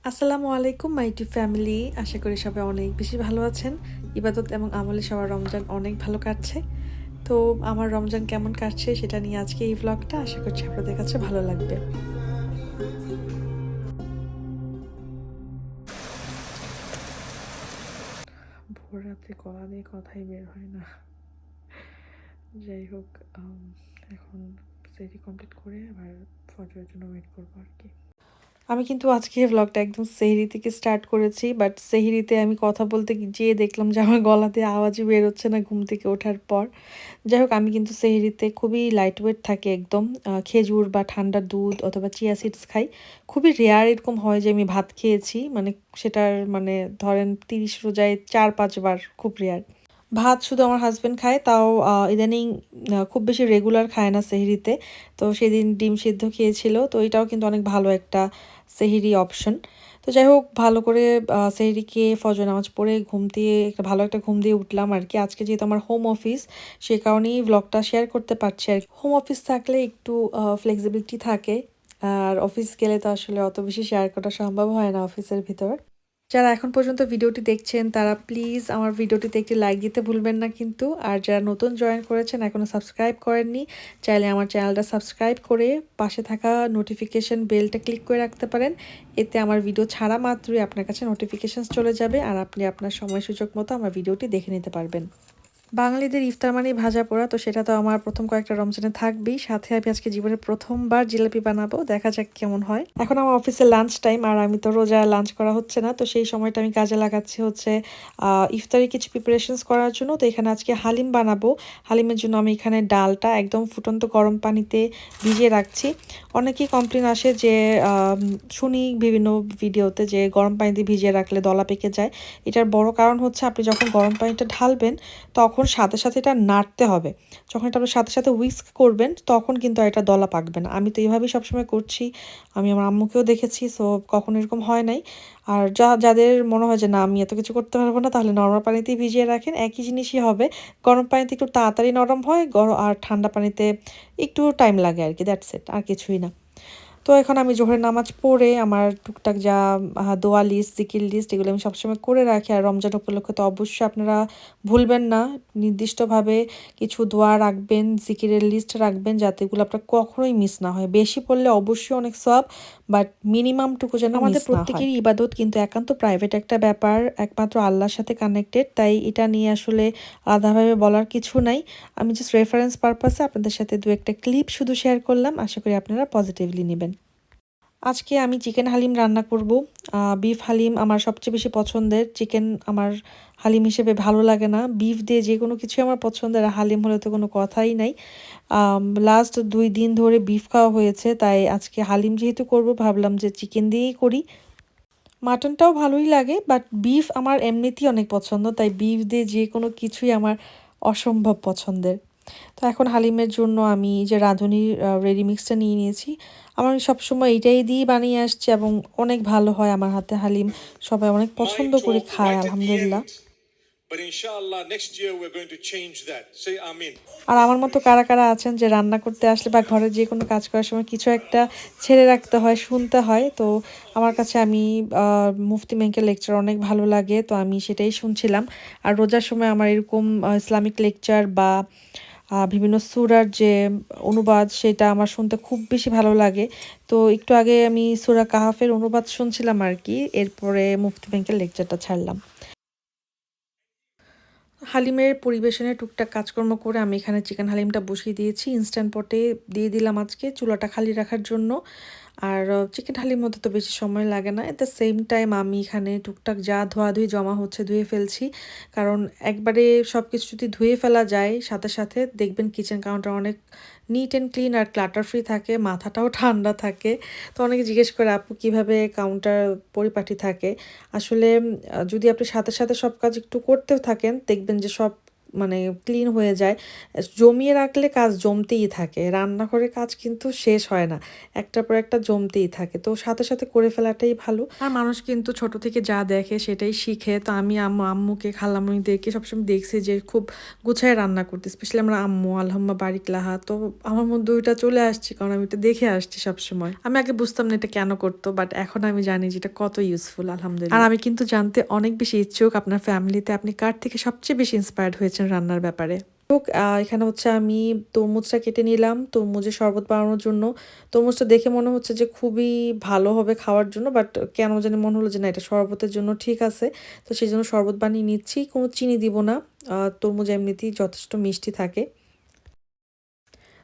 আসসালামু আলাইকুম মাই two family. আশা করি সবাই অনেক বেশি ভালো আছেন। ইবাদত এবং আমলে সবার রমজান অনেক ভালো কাটছে। তো আমার রমজান কেমন কাটছে সেটা নিয়ে আজকে এই ভ্লগটা, আশা করছি আপনাদের কাছে ভালো লাগবে। ভোর রাত্রে গলা দিয়ে কথাই বের হয় না। যাই হোক, এখন সেটি কমপ্লিট করে আবার ফজরের জন্য ওয়েট করবো আর কি। আমি কিন্তু আজকে ভ্লগটা একদম সেহরি থেকে স্টার্ট করেছি, বাট সেহরিতে আমি কথা বলতে যেয়ে দেখলাম যে আমার গলাতে আওয়াজই বেরোচ্ছে না ঘুম থেকে ওঠার পর। যাই হোক, আমি কিন্তু সেহরিতে খুবই লাইট ওয়েট থাকে একদম। খেজুর বা ঠান্ডা দুধ অথবা চিয়া সিডস খাই। খুবই রেয়ার এরকম হয় যে আমি ভাত খেয়েছি, মানে সেটার মানে ধরেন 30 রোজায় 4-5 বার, খুব রেয়ার। ভাত শুধু আমার হাজবেন্ড খায়, তাও ইদানিং খুব বেশি রেগুলার খায় না সেহরিতে। তো সেদিন ডিম সিদ্ধ খেয়েছিল, তো এটাও কিন্তু অনেক ভালো একটা সেহরি অপশন। তো যাই হোক, ভালো করে সেহরি খেয়ে ফজর নামাজ পড়ে ঘুম দিয়ে একটা ভালো একটা ঘুম দিয়ে উঠলাম আর কি। আজকে যেহেতু আমার হোম অফিস, সে কারণেই ভ্লগটা শেয়ার করতে পারছি আর কি। হোম অফিস থাকলে একটু ফ্লেক্সিবিলিটি থাকে, আর অফিস গেলে তো আসলে অত বেশি শেয়ার করা সম্ভব হয় না অফিসের ভিতর। যারা এখন পর্যন্ত ভিডিওটি দেখছেন তারা প্লিজ আমার ভিডিওটিতে একটি লাইক দিতে ভুলবেন না কিন্তু। আর যারা নতুন জয়েন করেছেন, এখনও সাবস্ক্রাইব করেননি, চাইলে আমার চ্যানেলটা সাবস্ক্রাইব করে পাশে থাকা নোটিফিকেশন বেলটা ক্লিক করে রাখতে পারেন। এতে আমার ভিডিও ছাড়া মাত্রই আপনার কাছে নোটিফিকেশানস চলে যাবে, আর আপনি আপনার সময় সুযোগ মতো আমার ভিডিওটি দেখে নিতে পারবেন। বাঙালিদের ইফতার মানেই ভাজা পোড়া, তো সেটা তো আমার প্রথম কয়েকটা রমজানে থাকবেই। সাথে আমি আজকে জীবনের প্রথমবার জিলাপি বানাবো, দেখা যাক কেমন হয়। এখন আমার অফিসে লাঞ্চ টাইম, আর আমি তো রোজা লাঞ্চ করা হচ্ছে না, তো সেই সময়টা আমি কাজে লাগাচ্ছি হচ্ছে ইফতারি কিছু প্রিপারেশনস করার জন্য। তো এখানে আজকে হালিম বানাবো। হালিমের জন্য আমি এখানে ডালটা একদম ফুটন্ত গরম পানিতে ভিজিয়ে রাখছি। অনেকেই কমপ্লেন আসে যে শুনি বিভিন্ন ভিডিওতে যে গরম পানিতে ভিজিয়ে রাখলে দলা পেকে যায়। এটার বড় কারণ হচ্ছে আপনি যখন গরম পানিটা ঢালবেন তখন সাথে সাথে এটা নাড়তে হবে। যখন এটা আপনি সাথে সাথে হুইস্ক করবেন তখন কিন্তু আর এটা দলা পাকবে না। আমি তো এইভাবেই সবসময় করছি, আমি আমার আম্মুকেও দেখেছি, সো কখনো এরকম হয় নাই। আর যাদের মনে হয় যে না আমি এত কিছু করতে পারবো না, তাহলে নরমাল পানিতেই ভিজিয়ে রাখেন, একই জিনিসই হবে। গরম পানিতে একটু তাড়াতাড়ি নরম হয়, আর ঠান্ডা পানিতে একটু টাইম লাগে আর কি, দ্যাটস ইট, আর কিছুই না। তো এখন আমি জোহরের নামাজ পড়ে আমার টুকটাক যা দোয়া লিস্ট, জিকির লিস্ট, এগুলো আমি সবসময় করে রাখি। আর রমজান উপলক্ষে তো অবশ্যই আপনারা ভুলবেন না নির্দিষ্টভাবে কিছু দোয়া রাখবেন, জিকিরের লিস্ট রাখবেন, যাতে এগুলো আপনার কখনোই মিস না হয়। বেশি পড়লে অবশ্যই অনেক সওয়াব, বাট মিনিমামটুকু যেন মিস না হয়। আমাদের প্রত্যেকেরই ইবাদত কিন্তু একান্ত প্রাইভেট একটা ব্যাপার, একমাত্র আল্লাহর সাথে কানেক্টেড, তাই এটা নিয়ে আসলে আলাদাভাবে বলার কিছু নাই। আমি জাস্ট রেফারেন্স পারপাসে আপনাদের সাথে দু একটা ক্লিপ শুধু শেয়ার করলাম, আশা করি আপনারা পজিটিভলি নেবেন। আজকে আমি চিকেন হালিম রান্না করব। বিফ হালিম আমার সবচেয়ে বেশি পছন্দের, চিকেন আমার হালিম হিসেবে ভালো লাগে না। বিফ দিয়ে যে কোনো কিছুই আমার পছন্দের, আর হালিম হলে তো কোনো কথাই নাই। লাস্ট 2 দিন ধরে বিফ খাওয়া হয়েছে, তাই আজকে হালিম যেহেতু করব ভাবলাম যে চিকেন দিয়েই করি। মাটনটাও ভালোই লাগে, বাট বিফ আমার এমনিতেই অনেক পছন্দ, তাই বিফ দিয়ে যে কোনো কিছুই আমার অসম্ভব পছন্দের। তো এখন হালিমের জন্য আমি যে রাঁধুনির রেডি মিক্সটা নিয়ে নিয়েছি। আমার সবসময় এইটাই দিয়েই বানিয়ে আসছি এবং অনেক ভালো হয় আমার হাতে হালিম, সবাই অনেক পছন্দ করে খায় আলহামদুলিল্লাহ। আর আমার মতো কারা কারা আছেন যে রান্না করতে আসলে বা ঘরে যে কোনো কাজ করার সময় কিছু একটা ছেড়ে রাখতে হয়, শুনতে হয়। তো আমার কাছে আমি মুফতি মেহেকের লেকচার অনেক ভালো লাগে, তো আমি সেটাই শুনছিলাম। আর রোজার সময় আমার এরকম ইসলামিক লেকচার বা বিভিন্ন সূরার যে অনুবাদ, সেটা আমার শুনতে খুব বেশি ভালো লাগে। তো একটু আগে আমি সূরা কাহাফের অনুবাদ শুনছিলাম আর কি, এরপরে মুফতি মেহেকের লেকচারটা ছাড়লাম। হালিমের পরিবেশনের টুকটাক কাজকর্ম করে আমি এখানে চিকেন হালিমটা বসিয়ে দিয়েছি। ইনস্ট্যান্ট পটে দিয়ে দিলাম আজকে, চুলাটা খালি রাখার জন্য। আর চিকেন হালির মধ্যে তো বেশি সময় লাগে না। এট দ্য সেম টাইম আমি এখানে টুকটাক যা ধোয়াধুয়ি জমা হচ্ছে ধুয়ে ফেলছি, কারণ একবারে সব কিছু যদি ধুয়ে ফেলা যায় সাথে সাথে, দেখবেন কিচেন কাউন্টার অনেক নিট অ্যান্ড ক্লিন আর ক্লাটার ফ্রি থাকে, মাথাটাও ঠান্ডা থাকে। তো অনেকে জিজ্ঞেস করে আপু কীভাবে কাউন্টার পরিপাটি থাকে। আসলে যদি আপনি সাথে সাথে সব কাজ একটু করতে থাকেন, দেখবেন যে সব মানে ক্লিন হয়ে যায়। জমিয়ে রাখলে কাজ জমতেই থাকে, রান্নাঘরের কাজ কিন্তু শেষ হয় না, একটার পর একটা জমতেই থাকে। তো সাথে সাথে করে ফেলাটাই ভালো। আর মানুষ কিন্তু ছোট থেকে যা দেখে সেটাই শিখে। তো আমি আম্মুকে খালামণিদেরকে সবসময় দেখছি যে খুব গুছায় রান্না করতে, স্পেশালি আমরা আম্মু আল্লাহুম্মা বারিক লাহা। তো আমার মধ্যে ওইটা চলে আসছে, কারণ আমি এটা দেখে আসছি সবসময়। আমি আগে বুঝতাম না এটা কেন করতো, বাট এখন আমি জানি যে এটা কত ইউজফুল, আলহামদুলিল্লাহ। আর আমি কিন্তু জানতে অনেক বেশি ইচ্ছুক আপনার ফ্যামিলিতে আপনি কার থেকে সবচেয়ে বেশি ইন্সপায়ার্ড হয়েছেন রান্নার ব্যাপারে। এখানে হচ্ছে আমি তরমুজটা কেটে নিলাম তরমুজের শরবত বানানোর জন্য। তরমুজটা দেখে মনে হচ্ছে যে খুবই ভালো হবে খাওয়ার জন্য, বাট কেন জানি মনে হলো যে না, এটা শরবতের জন্য ঠিক আছে। তো সেই জন্য শরবত বানিয়ে নিচ্ছি, কোনো চিনি দিব না। তরমুজ এমনিতেই যথেষ্ট মিষ্টি থাকে।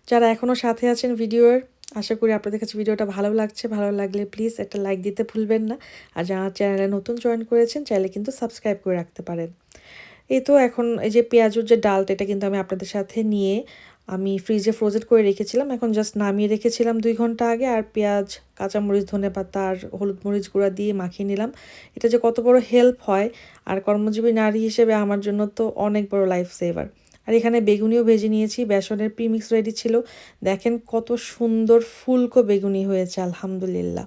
যারা এখনও সাথে আছেন ভিডিওর, আশা করি আপনাদের কাছে ভিডিওটা ভালো লাগছে। ভালো লাগলে প্লিজ একটা লাইক দিতে ভুলবেন না। আর যারা চ্যানেলে নতুন জয়েন করেছেন চাইলে কিন্তু সাবস্ক্রাইব করে রাখতে পারেন। এই তো এখন এই যে পেঁয়াজুর যে ডালটা, এটা কিন্তু আমি আপনাদের সাথে নিয়ে আমি ফ্রিজে ফ্রোজেন করে রেখেছিলাম। এখন জাস্ট নামিয়ে রেখেছিলাম 2 ঘন্টা আগে। আর পেঁয়াজ, কাঁচামরিচ, ধনেপাতা আর হলুদ মরিচ গুঁড়া দিয়ে মাখিয়ে নিলাম। এটা যে কত বড় হেল্প হয়, আর কর্মজীবী নারী হিসেবে আমার জন্য তো অনেক বড় লাইফ সেভার। আর এখানে বেগুনিও ভেজে নিয়েছি, বেসনের প্রিমিক্স রেডি ছিল। দেখেন কত সুন্দর ফুলকো বেগুনি হয়েছে, আলহামদুলিল্লাহ।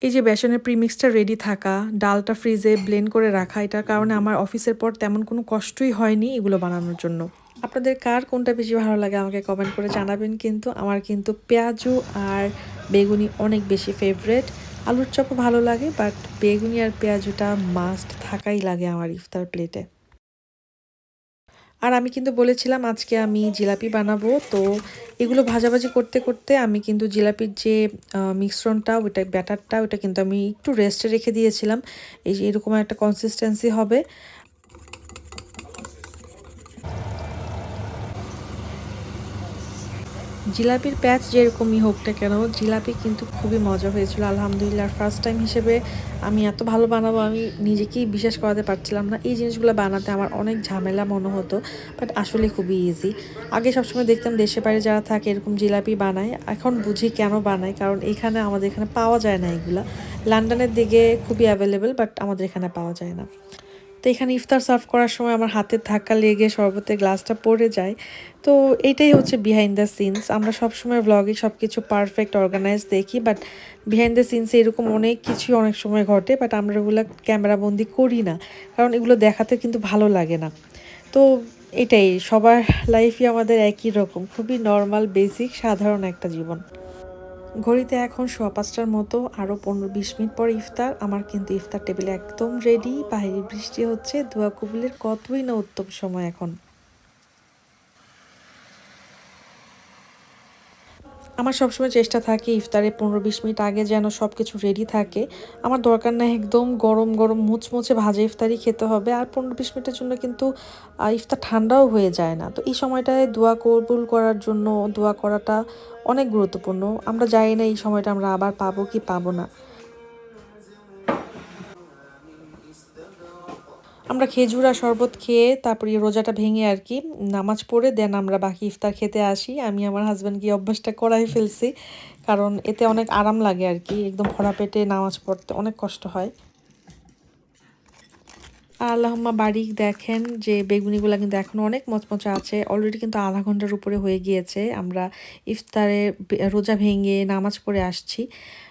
এই যে বেসনের প্রিমিক্সটা রেডি থাকা, ডালটা ফ্রিজে ব্লেন্ড করে রাখা, এটার কারণে আমার অফিসের পর তেমন কোনো কষ্টই হয়নি এগুলো বানানোর জন্য। আপনাদের কার কোনটা বেশি ভালো লাগে আমাকে কমেন্ট করে জানাবেন। কিন্তু আমার কিন্তু পেঁয়াজু আর বেগুনি অনেক বেশি ফেভারেট। আলুর চপও ভালো লাগে, বাট বেগুনি আর পেঁয়াজুটা মাস্ট থাকাই লাগে আমার ইফতার প্লেটে। আর আমি কিন্তু বলেছিলাম আজকে আমি জিলাপি বানাবো। তো এগুলো ভাজাভাজি করতে করতে আমি কিন্তু জিলাপির যে মিশ্রণটা, ওইটা ব্যাটারটা, ওইটা কিন্তু আমি একটু রেস্টে রেখে দিয়েছিলাম। এই যে এরকম একটা কনসিস্টেন্সি হবে। জিলাপির প্যাচ যেরকমই হোক না কেন, জিলাপি কিন্তু খুবই মজা হয়েছিল, আলহামদুলিল্লাহ। ফার্স্ট টাইম হিসেবে আমি এত ভালো বানাবো আমি নিজেকেই বিশ্বাস করাতে পারছিলাম না। এই জিনিসগুলো বানাতে আমার অনেক ঝামেলা মনে হতো, বাট আসলে খুবই ইজি। আগে সবসময় দেখতাম দেশে বাইরে যারা থাকে এরকম জিলাপি বানায়, এখন বুঝি কেন বানায়, কারণ এখানে আমাদের এখানে পাওয়া যায় না এগুলা। লন্ডনের দিকে খুবই অ্যাভেলেবেল, বাট আমাদের এখানে পাওয়া যায় না। তো এখানে ইফতার সার্ভ করার সময় আমার হাতের ধাক্কা লেগে শরবতের গ্লাসটা পড়ে যায়। তো এইটাই হচ্ছে বিহাইন্ড দ্য সিনস। আমরা সবসময় ব্লগে সব কিছু পারফেক্ট অর্গানাইজ দেখি, বাট বিহাইন্ড দ্য সিনসে এরকম অনেক কিছু অনেক সময় ঘটে, বাট আমরা এগুলো ক্যামেরাবন্দি করি না, কারণ এগুলো দেখাতে কিন্তু ভালো লাগে না। তো এটাই, সবার লাইফই আমাদের একই রকম, খুবই নর্মাল, বেসিক, সাধারণ একটা জীবন। ঘড়িতে এখন 5:15টার মতো, আরও 15-20 মিনিট পর ইফতার। আমার কিন্তু ইফতার টেবিলে একদম রেডি। বাইরে বৃষ্টি হচ্ছে, দোয়া কবুলের কতই না উত্তম সময় এখন। আমার সবসময় চেষ্টা থাকে ইফতারে 15-20 মিনিট আগে যেন সব কিছু রেডি থাকে। আমার দরকার নাই একদম গরম গরম মুচমুচে ভাজা ইফতারই খেতে হবে। আর 15-20 মিনিটের জন্য কিন্তু ইফতার ঠান্ডাও হয়ে যায় না। তো এই সময়টায় দোয়া কবুল করার জন্য দোয়া করাটা অনেক গুরুত্বপূর্ণ। আমরা জানি না এই সময়টা আমরা আবার পাবো কি পাবো না। আমরা খেজুর আর শরবত খেয়ে তারপরে রোজাটা ভেঙে আর কি নামাজ পড়ে দেন আমরা বাকি ইফতার খেতে আসি। আমি আমার হাজব্যান্ডকে অভ্যাসটা করাই ফেলছি, কারণ এতে অনেক আরাম লাগে আর কি। একদম ভরা পেটে নামাজ পড়তে অনেক কষ্ট হয়। আর আল্লাহুম্মা বারিক, দেখেন যে বেগুনিগুলো কিন্তু এখনও অনেক মচমচে আছে। অলরেডি কিন্তু আধা ঘন্টার উপরে হয়ে গিয়েছে আমরা ইফতারে রোজা ভেঙে নামাজ পড়ে আসছি।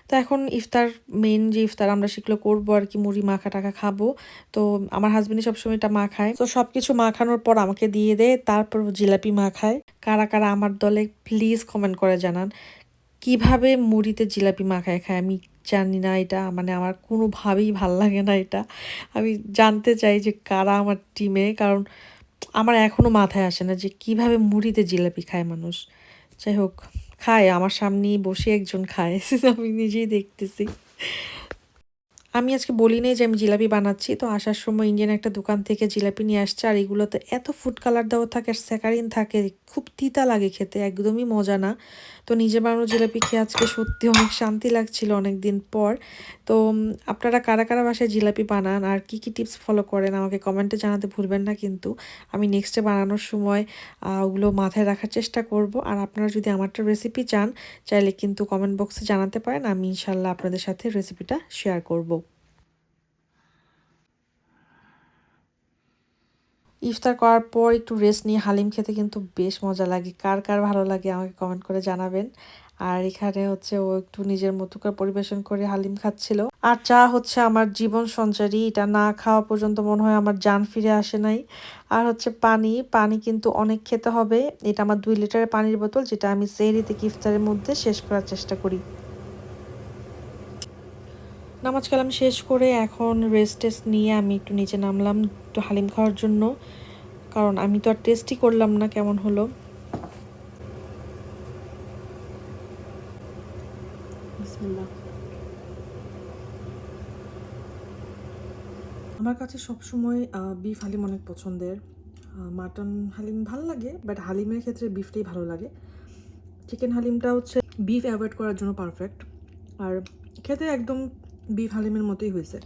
তো এখন ইফতার, মেন যে ইফতার আমরা সেগুলো করবো আর কি, মুড়ি মাখা টাখা খাবো। তো আমার হাজবেন্ডই সবসময় এটা মাখায়। তো সব কিছু মাখানোর পর আমাকে দিয়ে দেয়, তারপর জিলাপি মাখায়। কারা কারা আমার দলে প্লিজ কমেন্ট করে জানান কিভাবে মুড়িতে জিলাপি মাখায় খায়। আমি জানি না এটা, মানে আমার কোনোভাবেই ভাল লাগে না এটা। আমি জানতে চাই যে কারা আমার টিমে, কারণ আমার এখনও মাথায় আসে না যে কিভাবে মুড়িতে জিলাপি খায় মানুষ। যাই হোক, খায়, আমার সামনেই বসে একজন খায় আমি নিজেই দেখতেছি। আমি আজকে বলি নাই যে আমি জিলাপি বানাচ্ছি। তো আসার সময় ইন্ডিয়ান একটা দোকান থেকে জিলাপি নিয়ে আসছে, আর এগুলোতে এত ফুড কালার দেওয়া থাকে আর স্যাকারিন থাকে, খুব তিতা লাগে খেতে, একদমই মজা না। তো নিজে বানানো জিলাপি খেয়ে আজকে সত্যি অনেক শান্তি লাগছিল অনেক দিন পর। তো আপনারা কারা কারা বাসায় জিলাপি বানান আর কি কি টিপস ফলো করেন আমাকে কমেন্টে জানাতে ভুলবেন না কিন্তু। আমি নেক্সটে বানানোর সময় ওগুলো মাথায় রাখার চেষ্টা করব। আর আপনারা যদি আমারটা রেসিপি চান চাইলে কিন্তু কমেন্ট বক্সে জানাতে পারেন, আমি ইনশাল্লাহ আপনাদের সাথে রেসিপিটা শেয়ার করব। ইফতার করার পর একটু রেস্ট নিয়ে হালিম খেতে কিন্তু বেশ মজা লাগে। কার কার ভালো লাগে আমাকে কমেন্ট করে জানাবেন। আর এখানে হচ্ছে ও একটু নিজের মতো করে পরিবেশন করে হালিম খাচ্ছিল। আর চা হচ্ছে আমার জীবন সঞ্চারী, এটা না খাওয়া পর্যন্ত মনে হয় আমার জান ফিরে আসে নাই। আর হচ্ছে পানি, পানি কিন্তু অনেক খেতে হবে। এটা আমার 2 লিটারের পানির বোতল, যেটা আমি সেহরি থেকে ইফতারের মধ্যে শেষ করার চেষ্টা করি। নামাজ কালাম শেষ করে এখন রেস্ট টেস্ট নিয়ে আমি একটু নিচে নামলাম একটু হালিম খাওয়ার জন্য, কারণ আমি তো আর টেস্টই করলাম না কেমন হলো। বিসমিল্লাহ। আমার কাছে সবসময় বিফ হালিম অনেক পছন্দের। মাটন হালিম ভালো লাগে, বাট হালিমের ক্ষেত্রে বিফটাই ভালো লাগে। চিকেন হালিমটা হচ্ছে বিফ অ্যাভয়েড করার জন্য পারফেক্ট, আর খেতে একদম বিফ হালিমের মতোই হয়েছে।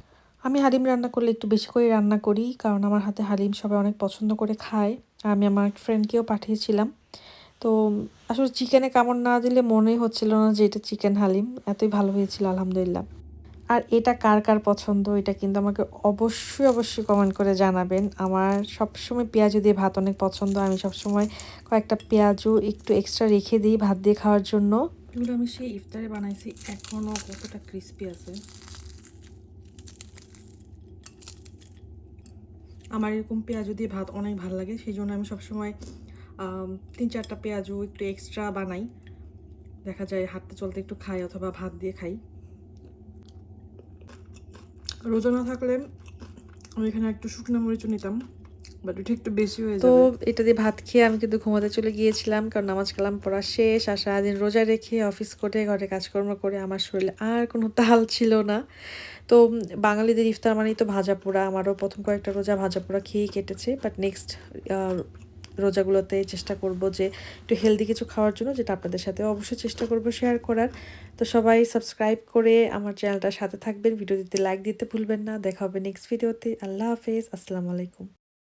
আমি হালিম রান্না করলে একটু বেশি করে রান্না করি, কারণ আমার হাতে হালিম সবাই অনেক পছন্দ করে খায়। আমি আমার এক ফ্রেন্ডকেও পাঠিয়েছিলাম। তো আসলে চিকেনে কামড় না দিলে মনেই হচ্ছিল না যে এটা চিকেন হালিম, এতই ভালো হয়েছিল আলহামদুলিল্লাহ। আর এটা কার কার পছন্দ এটা কিন্তু আমাকে অবশ্যই অবশ্যই কমেন্ট করে জানাবেন। আমার সবসময় পেঁয়াজু দিয়ে ভাত অনেক পছন্দ, আমি সবসময় কয়েকটা পেঁয়াজু একটু এক্সট্রা রেখে দিই ভাত দিয়ে খাওয়ার জন্য। এগুলো আমি সেই ইফতারে বানাইছি, এখনও কতটা ক্রিস্পি আছে। আমার এরকম পেঁয়াজু দিয়ে ভাত অনেক ভালো লাগে, সেই জন্য আমি সবসময় 3-4টা পেঁয়াজু একটু এক্সট্রা বানাই। দেখা যায় হাঁটতে চলতে একটু খাই অথবা ভাত দিয়ে খাই। রোজা না থাকলে আমি এখানে একটু শুকনো মরিচও নিতাম, বাট এটা একটু বেশি হয়ে যাবে। তো এটা দিয়ে ভাত খেয়ে আমি কিন্তু ঘুমাতে চলে গিয়েছিলাম, কারণ নামাজ কালাম পড়া শেষ। আর সারাদিন রোজা রেখে অফিস করে ঘরে কাজকর্ম করে আমার শরীরে আর কোনো তাল ছিল না। তো বাঙালিদের ইফতার মানেই তো ভাজা পোড়া, আমারও প্রথম কয়েকটা রোজা ভাজা পোড়া খেয়েই কেটেছে। বাট নেক্সট রোজাগুলোতে চেষ্টা করব যে একটু হেলদি কিছু খাওয়ার জন্য, যেটা আপনাদের সাথে অবশ্যই চেষ্টা করব শেয়ার করার। তো সবাই সাবস্ক্রাইব করে আমার চ্যানেলটার সাথে থাকবেন, ভিডিও দিতে লাইক দিতে ভুলবেন না। দেখা হবে নেক্সট ভিডিওতে। আল্লাহ হাফেজ, আসসালামু আলাইকুম।